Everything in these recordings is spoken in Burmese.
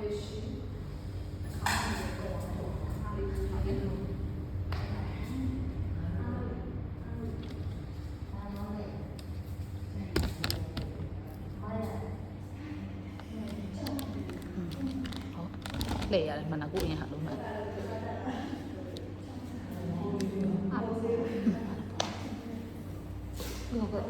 လေရတယ်မှန်တာကိုအရင်ဟာလုံးမှန်ဟုတ်ကဲ့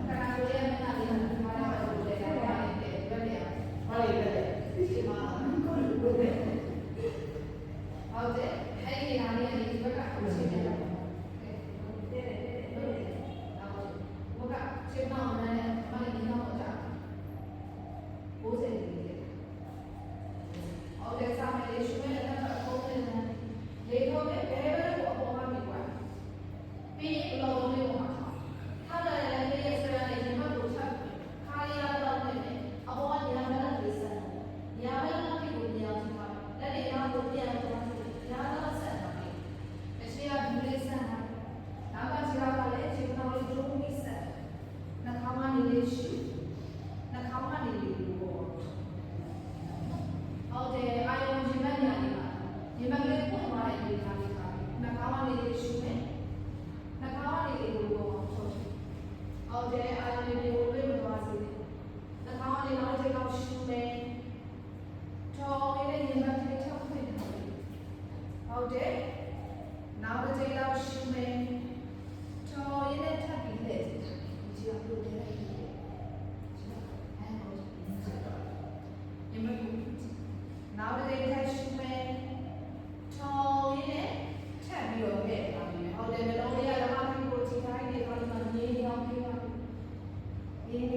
Gracias.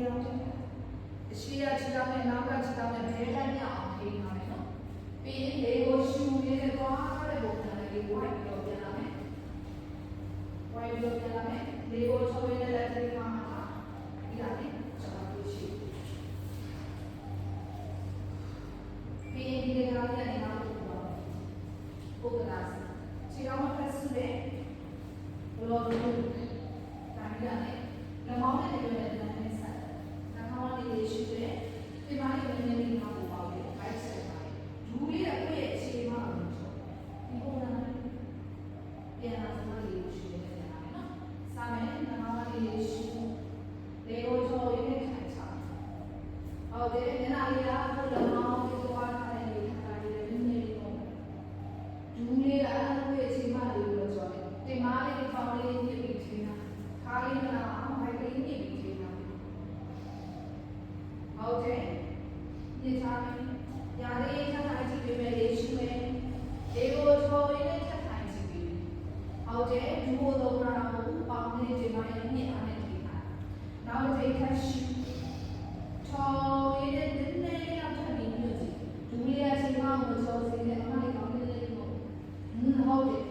အောင်ချက်အရှိရချီတောင်းနဲ့နောက်ကချီတောင်းနဲ့ဘဲလက်မြောက်အောင်ထိန်းထားမယ်နော်ပြီးရင်လေကိုရှူနေတဲ့သွားတဲ့ပုံစံလေးကိုဝိုက်ပြီးတော့ပြန်လာမယ်ဝိုက်ပြီးတော့ပြန်လာမယ်လေကိုချောရတဲ့လက်တွေမှာဒီလာမယ်ကျွန်တော်တို့ရှိပြီးရင်ဒီကောင်လေးနဲ့နောက်တော့ပုဂ္ဂလာချီတောင်းဖက်စုတဲ့ဘလော့လို့ဒါကြီးရတယ်လမောင်းနဲ့လည်းလည်းလမ်းနဲ့ဆက်လမောင်းလေးရှိတဲ့ဒီမှာလည်းနည်းနည်းမှာပေါ့လေဘိုက်ဆက်ပါတယ်ဒူးလေးကကိုယ့်ရဲ့အခြေမအောင်လို့ဆိုဒီပုံစံနဲ့ပြန်လာစမ်းလေးရှိနေတယ်နော်စာမယ်လမောင်းလေးရှိလေကိုချောရင်းနဲ့ထိုင်ချဟုတ်တယ်ညနာလေးကကိုလမောင်းလေးသွားထားတဲ့လေးထားတယ်နည်းနည်းလေးပေါ့ဒူးလေးကကိုယ့်ရဲ့အခြေမလေးလို့ဆိုတယ်ဒီမှာလေးဖောင်းလေးညစ်ပြီးထင်းတာခါလေးမနာအောင်ဘိုက်ကလေးညစ်ပြီးထင်းတာဟုတ်တယ်ညစ်ထားမယ်ညာလေးထပ်ထိုင်ကြည့်ပေးမယ်လေးရှိမယ်ဒီကိုထော်ရင်းနဲ့ထပ်ထိုင်ကြည့်ပေးဟုတ်တယ်ဒီကိုတော့လာတော့ပေါင်းလေးဒီမှာညစ်အားနဲ့ထင်းတာနောက်တစ်ခါရှိထော်ရင်းနဲ့နည်းနည်းလောက်ထပ်ပြီးညစ်ကြည့်ဒူးလေးအချိန်မှမစောစေးနဲ့အမလေးကောင်းလေးလေးပေါ့ဟုတ်တယ်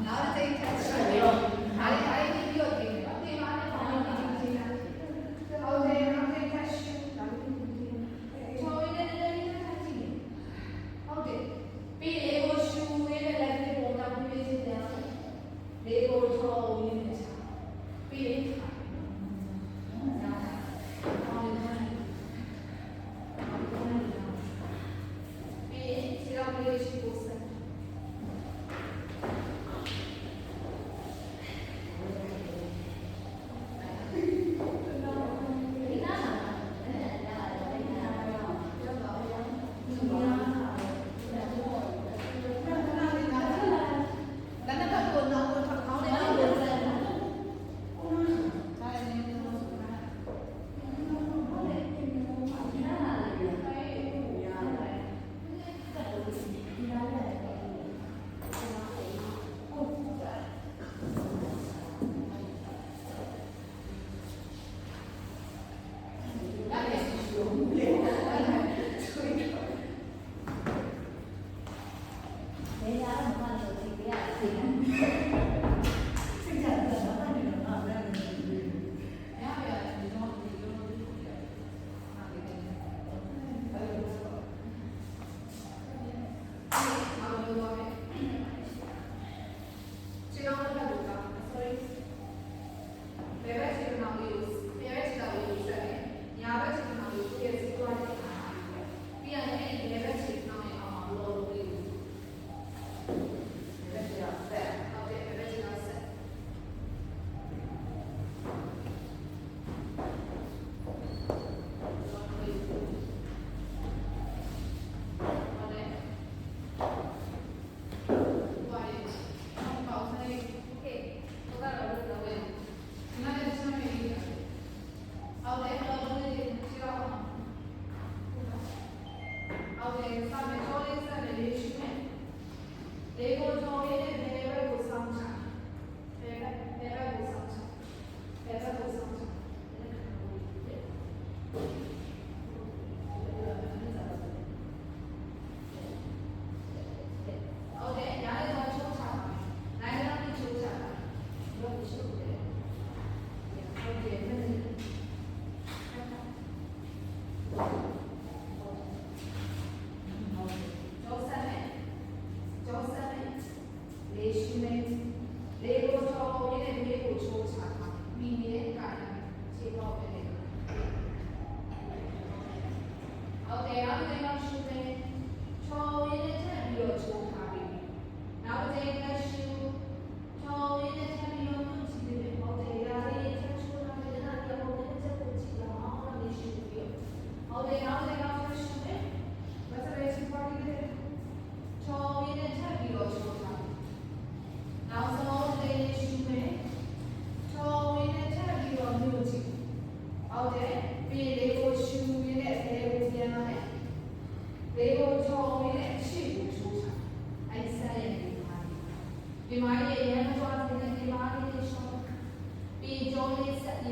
နောက်တစ်ချိန်ထပ်ဆက်ပြီးတော့ဒါလေးပြီးတော့ပြင်တယ်။ဒီမှာလည်းဘာလို့ဒီချိန်တာလဲ။ဟုတ်တယ်နောက်တစ်ချိန်ထပ်ရှင်းဒါလေးပြီးပြင်။ချောရင်းနဲ့လည်းထပ်ကြည့်။ဟုတ်တယ်ပြီးလေကိုရှူနေတဲ့လက်တွေပေါ်တော့ပြေးစစ်တယ်။လေကိုချောရင်းနဲ့ချာ။ပြီး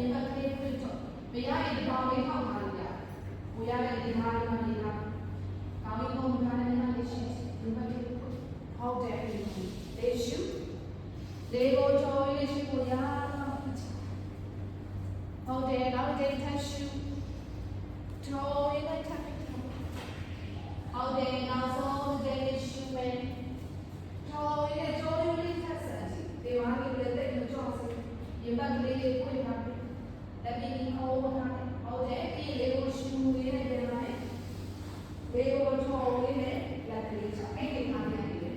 ရင်ဘက်ကလေးဖွင့်တော့မရရင်ဒီကောင်လေးထောက်ထားလို့ရတယ်။ကိုရတဲ့ဒီမှာလေးမှနေတာ။ကောင်းလေးပုံမှန်နဲ့လည်းရှိဒီဘက်ကလေးဟုတ်တယ်လေးရှုလေးကိုချော်လေးရှုကိုရဟုတ်တယ်နောက်တစ်ထပ်ရှုချော်လေးလိုက်ထပ်ဟုတ်တယ်နောက်ဆုံးလေးရှုမယ်ချော်လေးချော်လေးထပ်ဆက်ဒီမှာလေးလည်းတိတ်မကြောက်စရင်ဘက်ကလေးဖွင့်ထားတယ်လက်ပြီးအော်ထားတယ်ဟုတ်တယ်ပြီးလေးကိုရှုလေးနဲ့ပြန်လာတယ်လေးကိုချော်လေးနဲ့လက်ပြီးချအဲ့ဒီမှာပြန်နေတယ်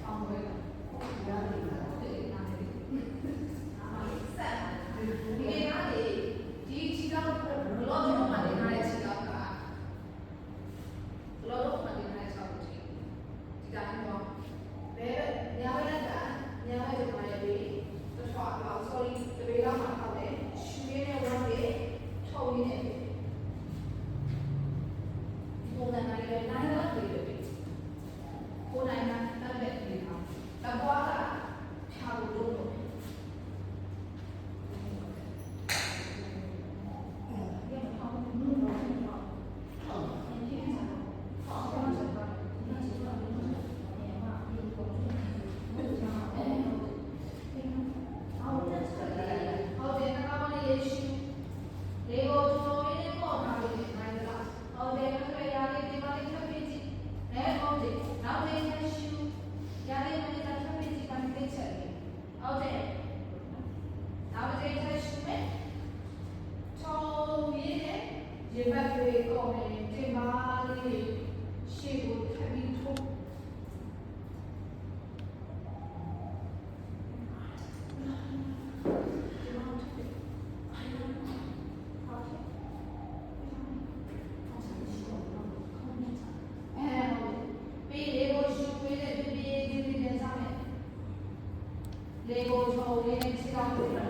အောင်ပဲရတယ်တယ်နားတယ်ဆက်ဒီနားလေးဒီချီတော့လောတော့မှလည်းနားရဲ့ချီတော့ကလောတော့မှလည်းနားရဲ့ချောက်ချီဒီတိုင်းတော့ဘယ်ညာဘက်ကညာဘက်ကမှာရေးတော့ဆောက် sorry တပေတော့မှာပေါ့လေရှူရင်းနဲ့ဝမ်းလေးထုံရင်းနဲ့ပုံစံနိုင်လည်းနိုင်တော့တွေ့တယ်ကိုနိုင်မှာတက်တဲ့ဒီမှာတပွားကဖြာလို့လို့ရေဘက်တွေကောင်းတယ်တင်ပါလေးရှေ့ကိုထပ်ပြီးထိုးပြီးလေးကိုရှုပ်ပေးတဲ့ပြပြဒီဒီနဲ့စားမယ်လေးကိုချော်လေးနဲ့ခြေထောက်ကိုပတ်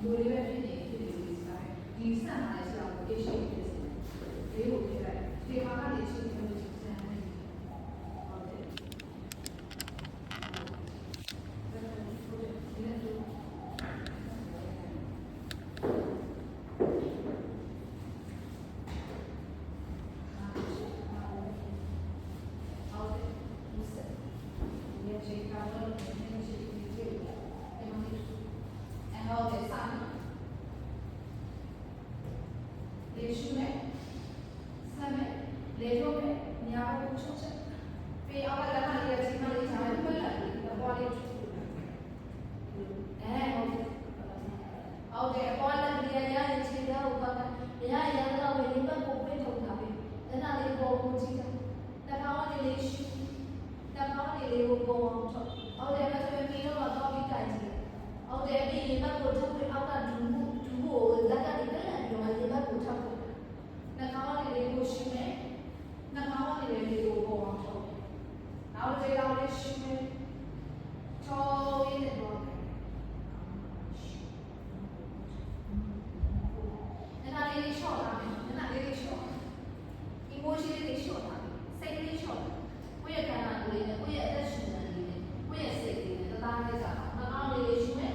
လိုလေးပဲဖြစ်နေဖြစ်နေလို့ဆိုတာဒီစံထားတဲ့ဆရာကိုအရှိဖြစ်စေလေးကိုပြလိုက်ဒီမှာကနေရှင်းပြလို့စံနေဟုတ်တယ်ဟုတ်တယ်စာလေးရှုနဲ့ဆမ်းနဲ့လေးထုတ်နဲ့ညာဘက်ချုပ်ချက်ပြီးအောက်ကလက်မလေးရဲ့ချိန်မလေးချားပြီးပြလိုက်ပြီးတော့ဘောလေးချုပ်ဟုတ်တယ်ဘောလက်လေးရဲ့ချိန်တော့ဘာကရရတော့ဝေးဘက်ကိုပြထုတ်တာပဲအဲ့ဒါလေးပေါ်ကိုကြည့်တာတကောင်းလေးလေးရှုတကောင်းလေးလေးကိုပေါ်အောင်ထုတ်ဟုတ်တယ်ဒါဆိုရင်ပြီးတော့တော့ပြီးတိုင်ကြည့်ဟုတ်တယ်ပြီးရင်ဘက်ကိုထုတ်ပြီးအောက်ကဒူကိုလက်ကလေးတက်လာပြီးတော့ရေဘက်ကိုထုတ်ဖို့နှာခေါင်းလေးကိုရှင်းမယ်နှာခေါင်းလေးကိုပေါ်အောင်ထုတ်နောက်တစ်ခါလေးရှင်းမယ်ချောရင်းနဲ့တော့နားလေးရှော့လာမယ်နားလေးရှော့ emotion လေးရှော့လာမယ်စိတ်လေးရှော့ကိုယ့်ရဲ့ခန္ဓာကိုယ်လေးနဲ့ကိုယ့်ရဲ့အသက်ရှင်နေလေးနဲ့ကိုယ့်ရဲ့စိတ်လေးနဲ့တသားလေးစားနှာခေါင်းလေးရှင်းမယ်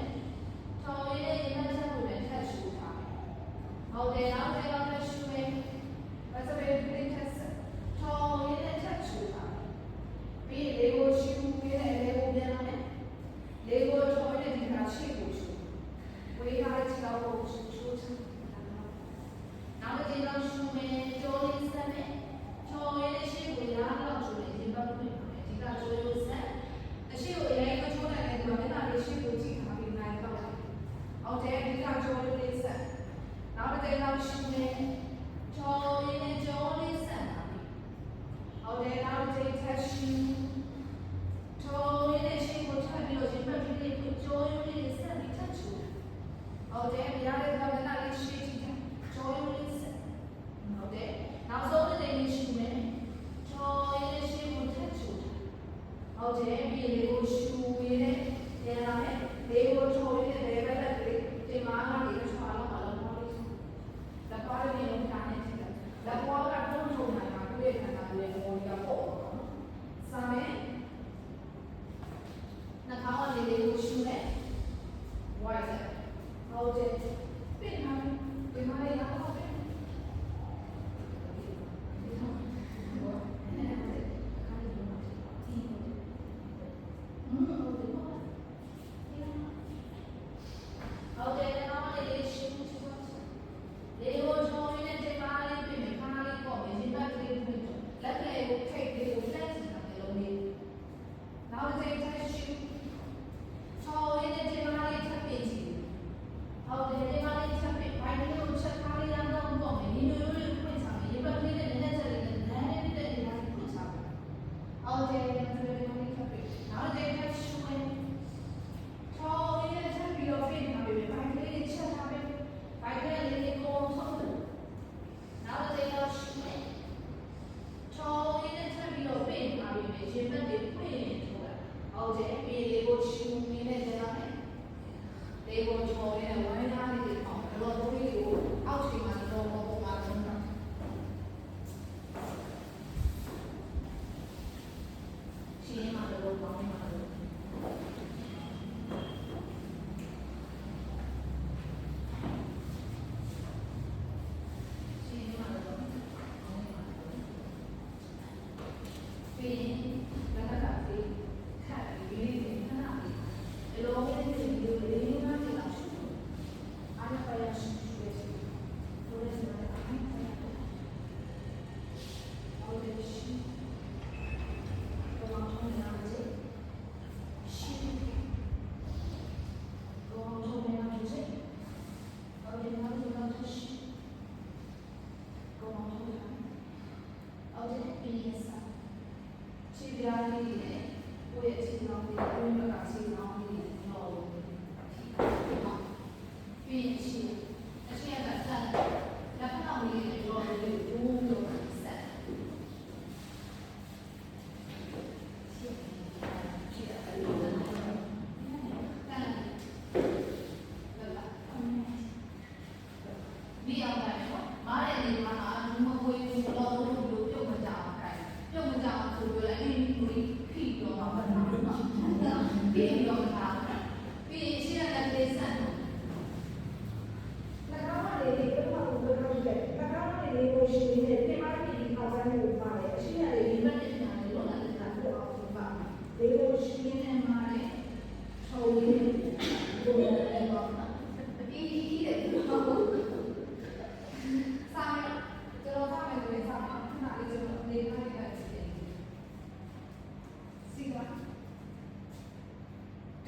ချော်ရင်းနဲ့ရင်ထဲချက်ကိုလည်းထပ်ရှူထားမယ်ဟုတ်တယ်နောက်တစ်ခါထပ်ရှူမယ်ဘာသာရေးဒီတက်ဆက်ချော်ရင်းနဲ့ထပ်ရှူထားမယ်ပြီးလေကိုရှူပြီးတဲ့လေကိုပြန်လာမယ်လေကိုချော်ရင်းနဲ့ဒီကရှေ့ကိုရှူဝေးထားတဲ့ခြေထောက်ကိုရှူချနောက်တစ်ခါရှူမယ်ချော်ရင်းဆက်မယ်ချော်ရင်းနဲ့ရှေ့ကိုရအောင်ရှူမယ်ဒီဘက်ကိုပြန်လာမယ်ဒီကချော်ရင်းဆက်အရှိကိုအရင်ကချိုးနိုင်တယ်ဒီမှာမျက်နှာလေးရှိကိုကြည့်ထားပြီးနိုင်တော့တယ်။ဟုတ်တယ်ဒီကချိုးလေးဆက်။နောက်တစ်ခါရှင်းနေချိုးရင်းနဲ့ချိုးလေးဆက်တာပြီ။ဟုတ်တယ်နောက်တစ်ခါရှင်းချိုးရင်းနဲ့ရှိကိုထပ်ပြီးတော့ဒီဘက်လေးကိုချိုးရင်းလေးဆက်ပြီးထပ်ချိုး။ဟုတ်တယ်ဒီရတဲ့ကမျက်နှာလေးရှိကြည့်တယ်။ချိုးရင်းလေးဆက်။ဟုတ်တယ်နောက်ဆုံးတစ်နေ့ရှင်းမယ်ချို ဟုတ်တယ်ပြီးလေးကိုရှူမင်းနဲ့ကျန်တယ်လေးကိုချော်ရဲဝိုင်းသားလေးတွေပေါ့ဘလော့တို့လေးကိုအောက်ချိန်မှာတော့ပုံမှာလုံးတာရှင်းမှာတော့ပေါင်းနေမှာလို့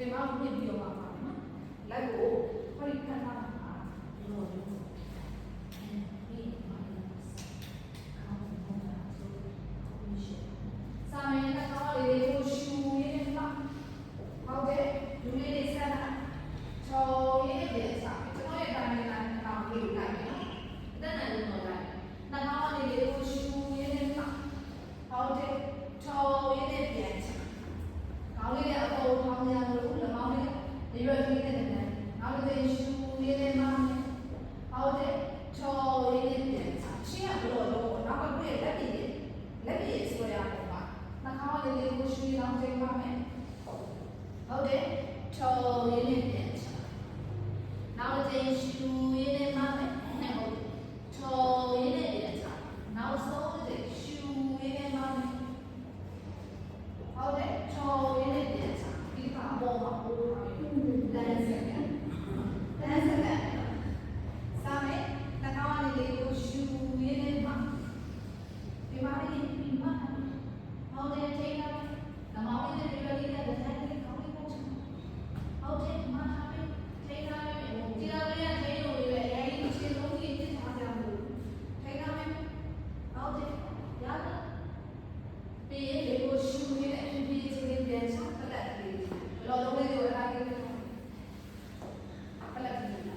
တင်မောင်းမြင့်ပြီးတော့ပါပါနော်လက်ကိုဟောဒီခဏမှာလောလောဒီမှာခေါင်းပုံတာဆိုကိုရှိစာမင်းကတော့လေကိုရှူရင်းမှာဟုတ်တယ်လူလေးတွေဆက်တာချော်ရင်းရဲ့စာကျွန်တော်ရဲ့တိုင်းနဲ့တောင်းလေးလိုက်မယ်နော်တက်နိုင်လို့တော့လိုက်နှာခေါင်းလေးကိုရှူရင်းမှာဟုတ်တယ်ချော်ရင်းနဲ့ပြန်ချခေါင်းလေးကအပေါ်ထောင်းရလို့လက်မောင်းလေးဒီရွက်ကြီးနဲ့တယ်နောက်တစ်ရှူရင်းနဲ့မှဟုတ်တယ်ချော်ရင်းနဲ့ပြန်ချရှင်းရဘလို့တော့နောက်ကပြည့်လက်ပြည့်ဆိုရတယ်ပါနှာခေါင်းလေးကိုရှူရအောင်ချိန်ပါမယ်ဟုတ်တယ်ချော်ရင်းနဲ့ပြန်ချနောက်တစ်ရှူရင်းနဲ့မှမယ်နဲ့ဟုတ်ချော်ရင်းနဲ့ပြန်ချနောက်ဆုံးတစ်ရှူရင်းနဲ့မှမယ်ဟုတ်တယ်ချော်ရင်းနဲ့ပြန်ချဒီကအပေါ်မှာပို့ထားပြီးတန်းစက်ကစာမယ်နှာခေါင်းလေးကိုရှူရင်းနဲ့မှဒီမှာလေးပြီးမှဟုတ်တယ်ထိန်းထားနမောင်းလေးတွေလေးနဲ့တစ်ထပ်လေးကောင်းလေးပို့ချဟုတ်တယ်မှထားပြီးထိန်းထားပြီးဒီလိုလေးရထိန်းလို့ရရဲ့အဲဒီခြေလုံးကြီးပြစ်ထားကြလို့ထိန်းထားမယ်ဟုတ်တယ်ရတယ်ပြီးရင်ဒီကိုရှူရင်းနဲ့ပြီးချင်းလေးပြန်ချပတ်လက်လေးဘယ်လိုလုပ်လဲဆိုတော့အားကြီးတယ်ပတ်လက်လေး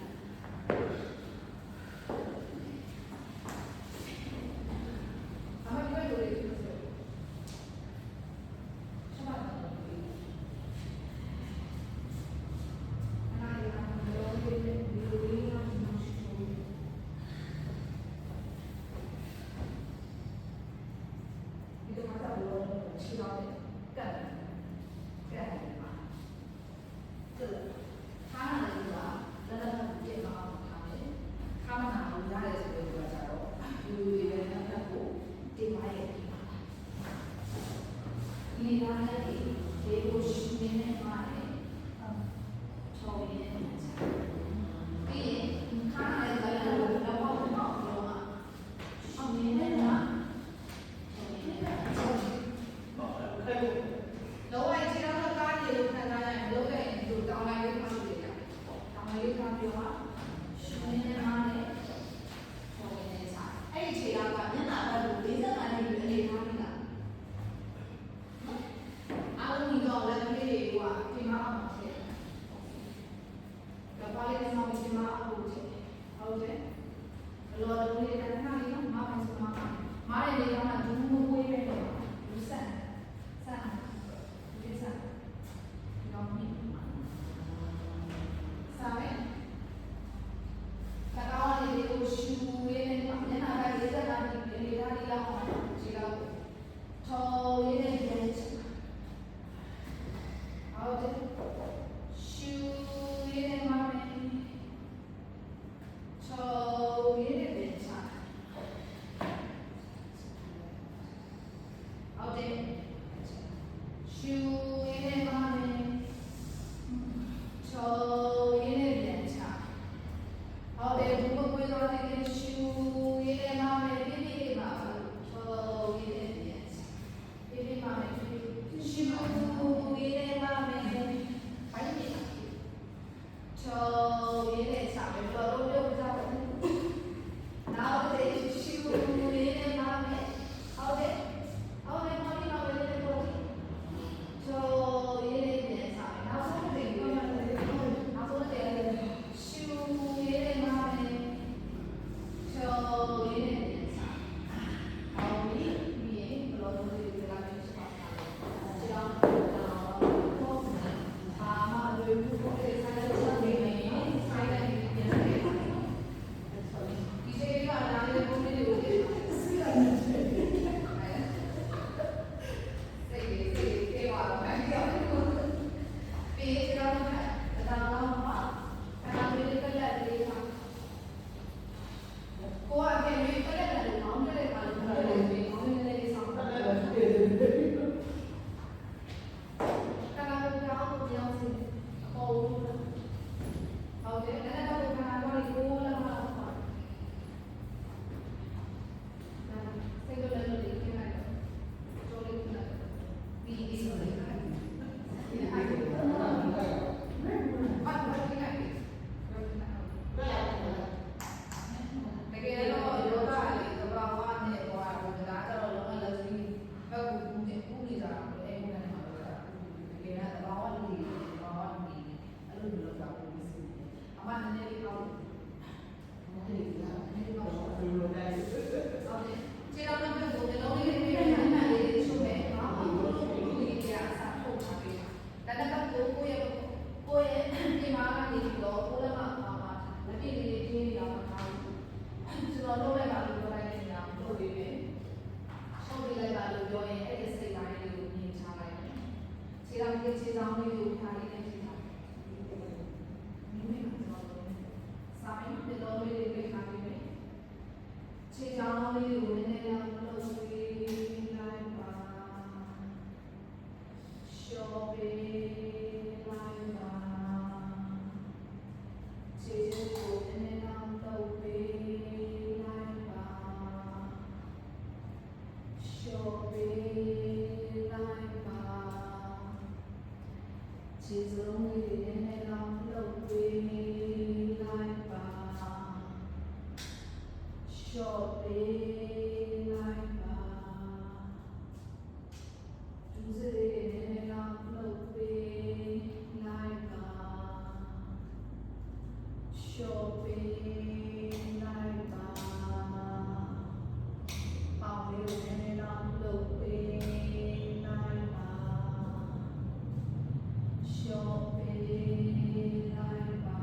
လိုက်ပါခြေစလုံးလေးတွေနဲ့လည်းကောင်းလှုပ်ပေးလိုက်ပါရှော့ပေးလိုက်ပါဒူးစလေးတွေနဲ့လည်းကောင်းလှုပ်ပေးလိုက်ပါရှော့ပေးလိုက်ပါပေါင်လေးတွေနဲ့လည်းကောင်းလှုပ်ပေးလိုက်ပါရှော့ပေးလိုက်ပါ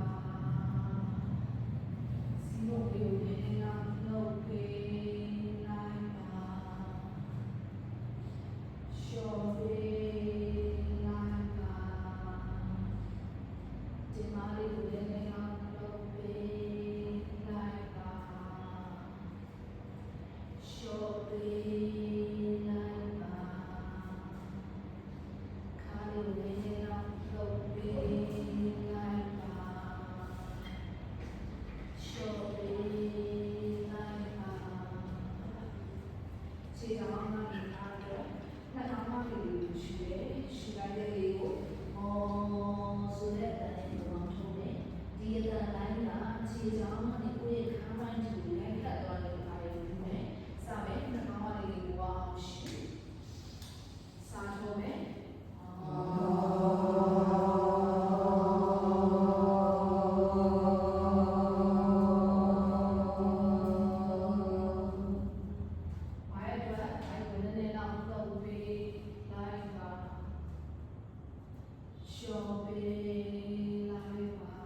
စီမုတ်လေးတွေနဲ့လည်းကောင်းလှုပ်ပေးလိုက်ပါရှော့ပေးလိုက်ပါဒီမားလေးတွေနဲ့လည်းကောင်းလှုပ်ပေးလိုက်ပါရှော့ပေးလိုက်ပါခါလေးတွေနဲ့လည်းကောင်းလှုပ်ပေးလိုက်ပါရှော့ပေးလိုက်ပါခြေထောက်နဲ့ထားတော့နှာခေါင်းမလေးကိုရှူရဲရှူလိုက်တဲ့လေးကိုဆိုတဲ့အတိုင်းကိုထုံးတယ်ဒီအတိုင်းတိုင်းကခြေထောက်နဲ့ကိုယ့်ရဲ့ခါးပိုင်းကိုလိုက်ကတ်သွားတဲ့အားတွေလုပ်မယ်စမယ်နှာခေါင်းမလေးကိုအောင်ရှူစားထုံးမယ်ရှော့ပေးလိုက်ပါ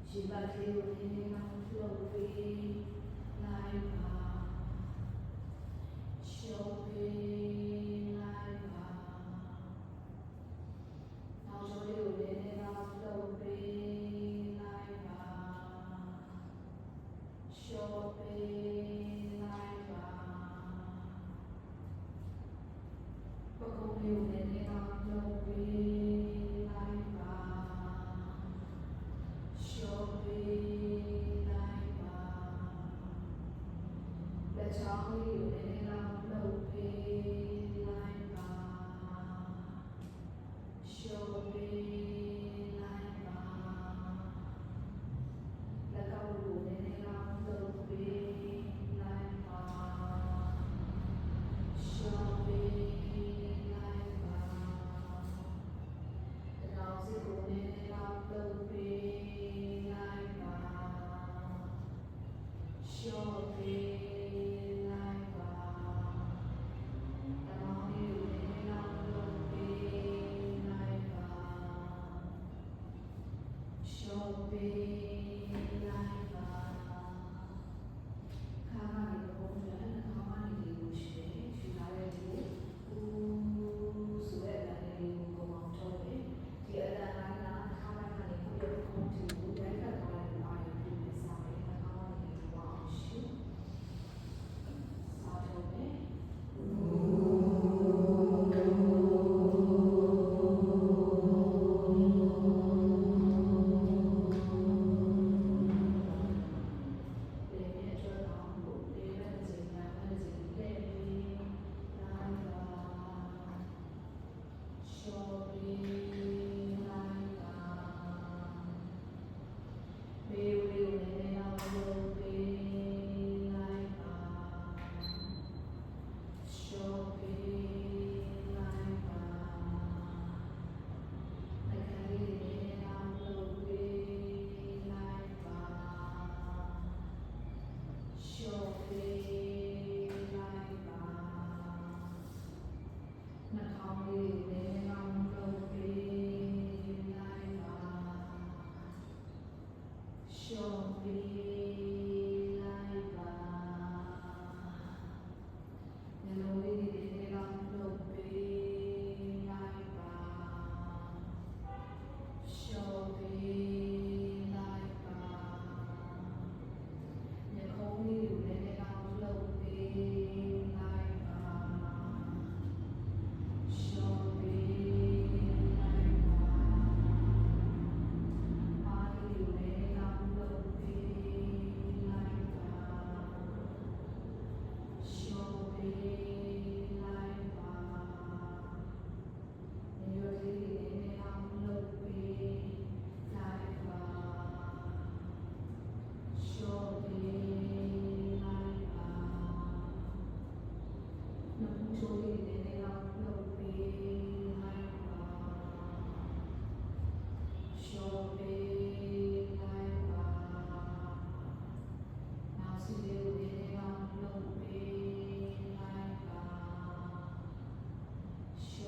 ရှိပါသေးလို့ဒီနေ့မှလှုပ်ပေးလိုက်ပါရှော့ပေးလိုက်ပါနောက်ဆုံးလေးကိုလည်းလည်းတော့လှုပ်ပေးလိုက်ပါရှော့ပေးလိုက်ပါပကုံးလေးကိုလည်းလည်းတော့လှုပ်ပေးလိုက်ပါရှော့ပေးလိုက်ပါလက်ချောင်းလေးကိုလည်းလည်းတော့လှုပ်ပေးလိုက်ပါရှော့ပေးလိုက်ပါလက်ကောက်ကိုလည်းလည်းတော့လှုပ်ပေးလိုက်ပါရှော့ပေးလိုက်ပါ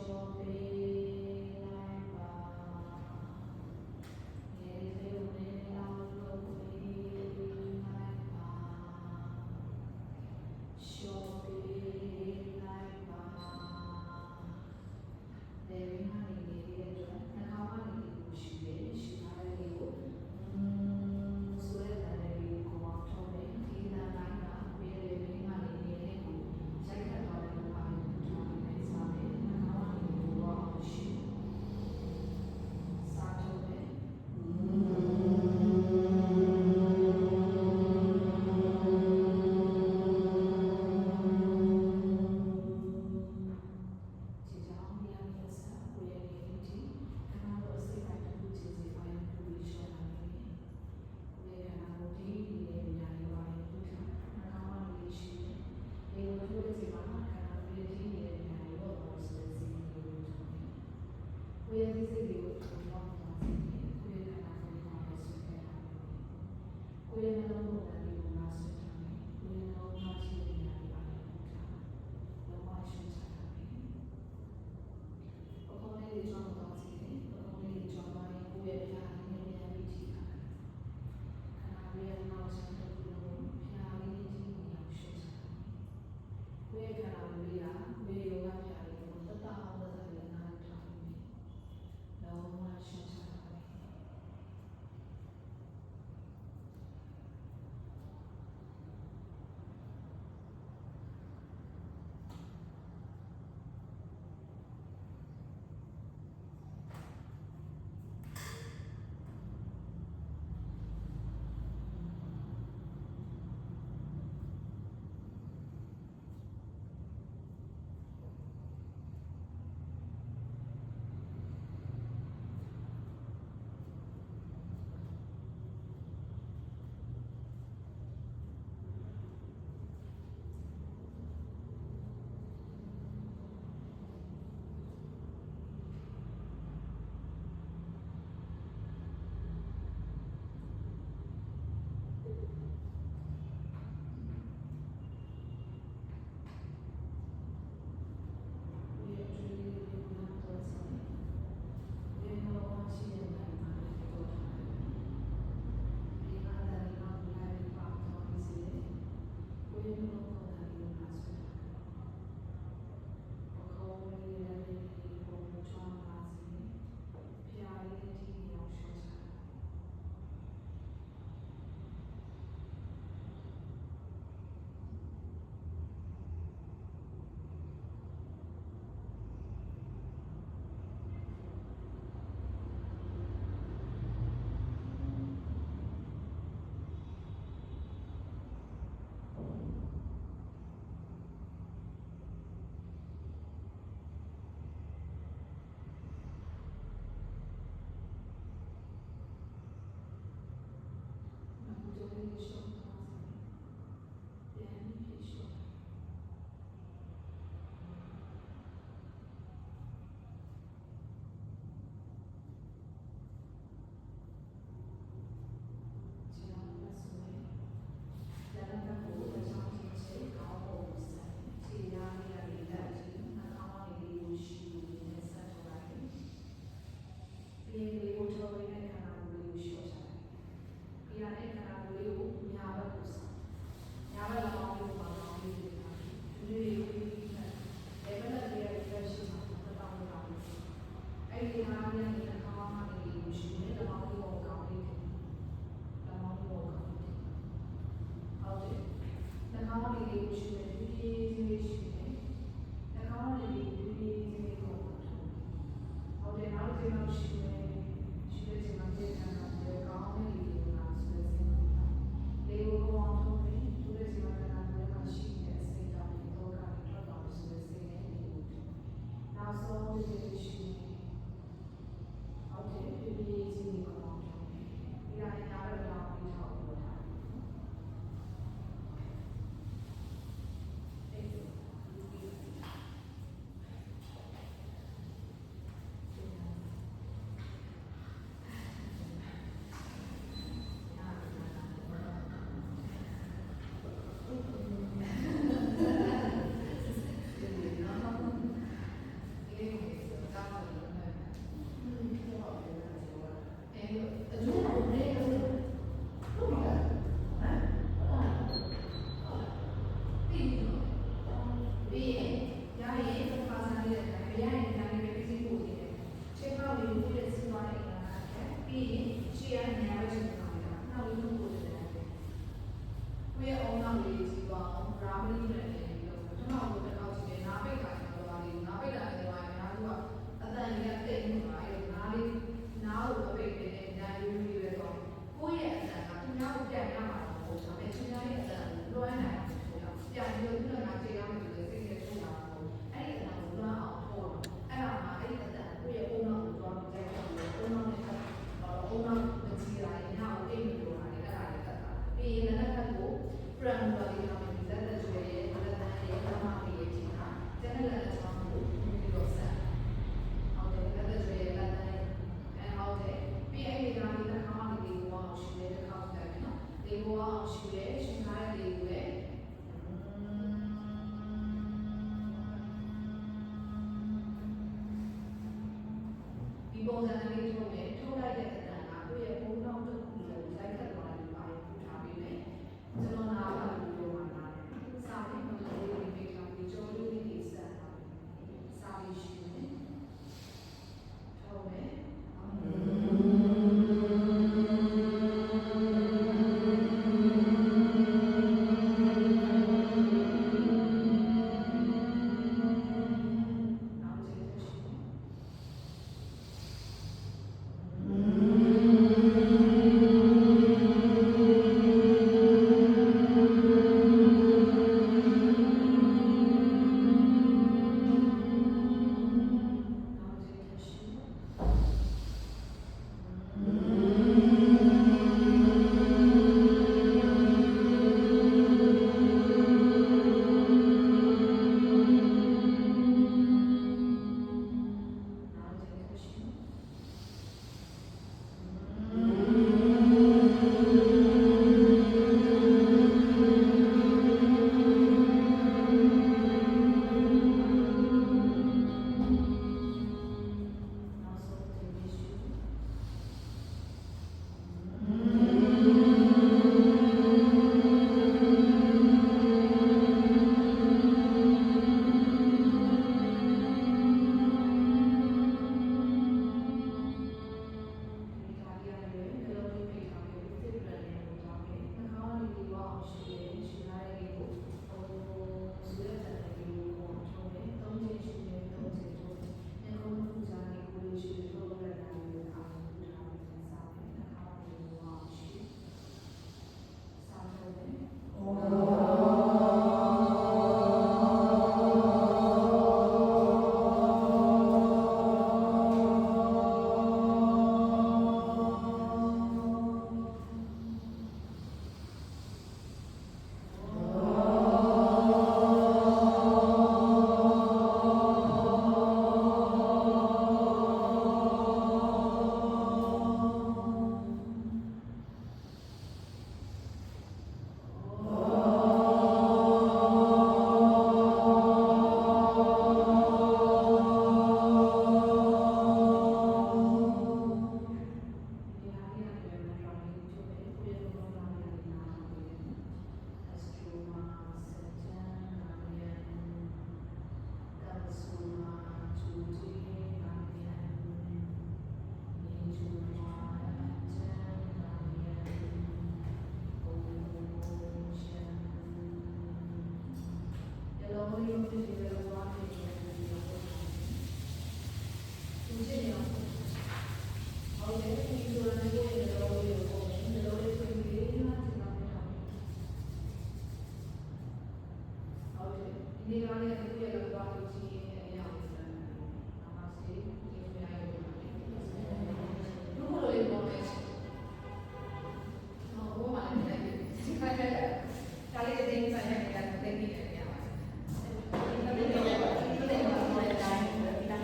Thank you. ပုံစံလေးထုတ်မယ်ထုတ်လိုက်တဲ့အခါကကိုယ့်ရဲ့ဘုံနောက်တစ်ခုကိုလိုက်ခတ်သွားပြီးပါပူထားပေးမယ်ကျွန်တော်နားပါလို့ပြောမှာလားစာပေမှာလေးတွေပေးထားပြီးကြောလေးတွေဆက်ထားပြီးစာရေးရှိမယ်ထုတ်မယ်